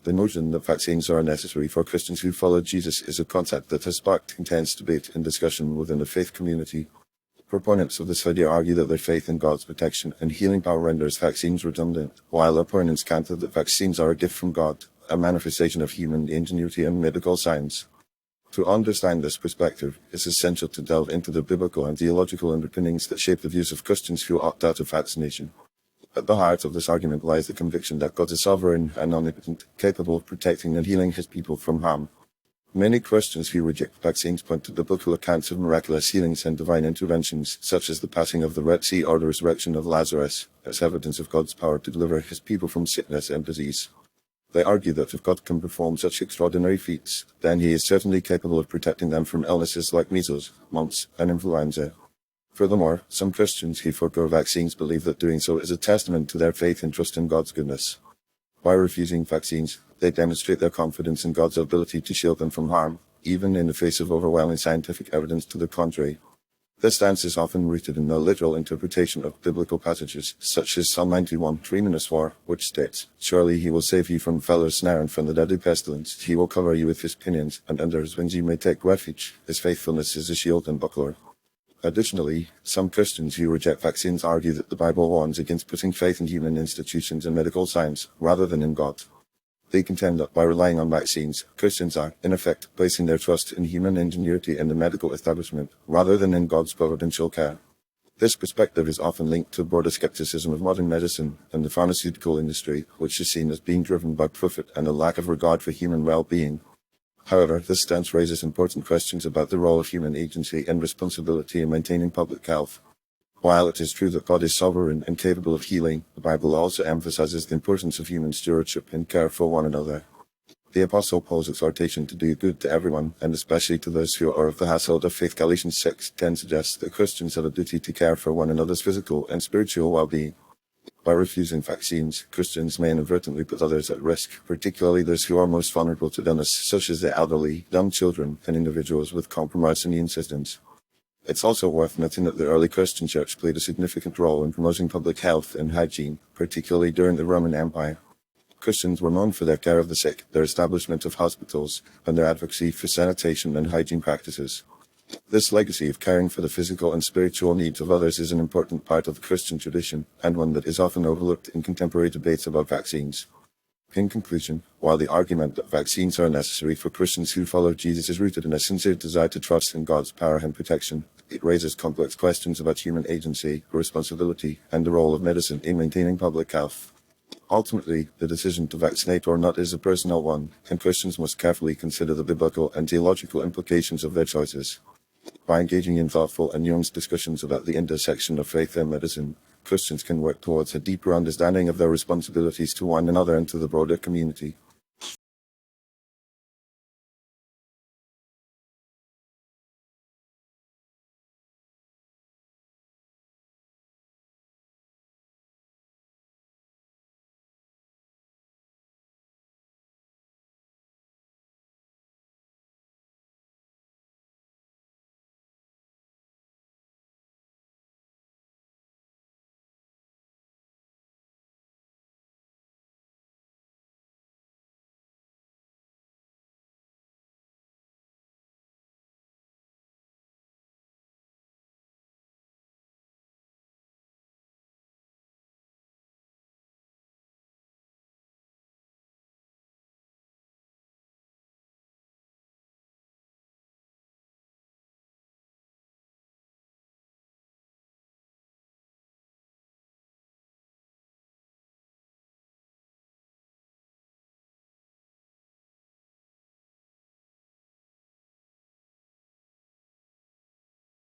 The notion that vaccines are necessary for Christians who follow Jesus is a concept that has sparked intense debate and discussion within the faith community. Proponents of this idea argue that their faith in God's protection and healing power renders vaccines redundant, while opponents counter that vaccines are a gift from God, a manifestation of human ingenuity and medical science. To understand this perspective, it's essential to delve into the biblical and theological underpinnings that shape the views of Christians who opt out of vaccination. At the heart of this argument lies the conviction that God is sovereign and omnipotent, capable of protecting and healing his people from harm. Many Christians who reject vaccines point to biblical accounts of miraculous healings and divine interventions, such as the passing of the Red Sea or the resurrection of Lazarus, as evidence of God's power to deliver his people from sickness and disease. They argue that if God can perform such extraordinary feats, then he is certainly capable of protecting them from illnesses like measles, mumps, and influenza. Furthermore, some Christians who forego vaccines believe that doing so is a testament to their faith and trust in God's goodness. By refusing vaccines, they demonstrate their confidence in God's ability to shield them from harm, even in the face of overwhelming scientific evidence to the contrary. This stance is often rooted in the literal interpretation of biblical passages, such as Psalm 91:3-4, which states, "Surely he will save you from fowler's snare and from the deadly pestilence. He will cover you with his pinions, and under his wings you may take refuge. His faithfulness is a shield and buckler." Additionally, some Christians who reject vaccines argue that the Bible warns against putting faith in human institutions and medical science, rather than in God. They contend that by relying on vaccines, Christians are, in effect, placing their trust in human ingenuity and the medical establishment, rather than in God's providential care. This perspective is often linked to broader skepticism of modern medicine and the pharmaceutical industry, which is seen as being driven by profit and a lack of regard for human well-being. However, this stance raises important questions about the role of human agency and responsibility in maintaining public health. While it is true that God is sovereign and capable of healing, the Bible also emphasizes the importance of human stewardship and care for one another. The Apostle Paul's exhortation to do good to everyone, and especially to those who are of the household of faith, Galatians 6:10, suggests that Christians have a duty to care for one another's physical and spiritual well-being. By refusing vaccines, Christians may inadvertently put others at risk, particularly those who are most vulnerable to illness, such as the elderly, young children, and individuals with compromised immune systems. It's also worth noting that the early Christian church played a significant role in promoting public health and hygiene, particularly during the Roman Empire. Christians were known for their care of the sick, their establishment of hospitals, and their advocacy for sanitation and hygiene practices. This legacy of caring for the physical and spiritual needs of others is an important part of the Christian tradition, and one that is often overlooked in contemporary debates about vaccines. In conclusion, while the argument that vaccines are necessary for Christians who follow Jesus is rooted in a sincere desire to trust in God's power and protection, it raises complex questions about human agency, responsibility, and the role of medicine in maintaining public health. Ultimately, the decision to vaccinate or not is a personal one, and Christians must carefully consider the biblical and theological implications of their choices. By engaging in thoughtful and nuanced discussions about the intersection of faith and medicine, Christians can work towards a deeper understanding of their responsibilities to one another and to the broader community.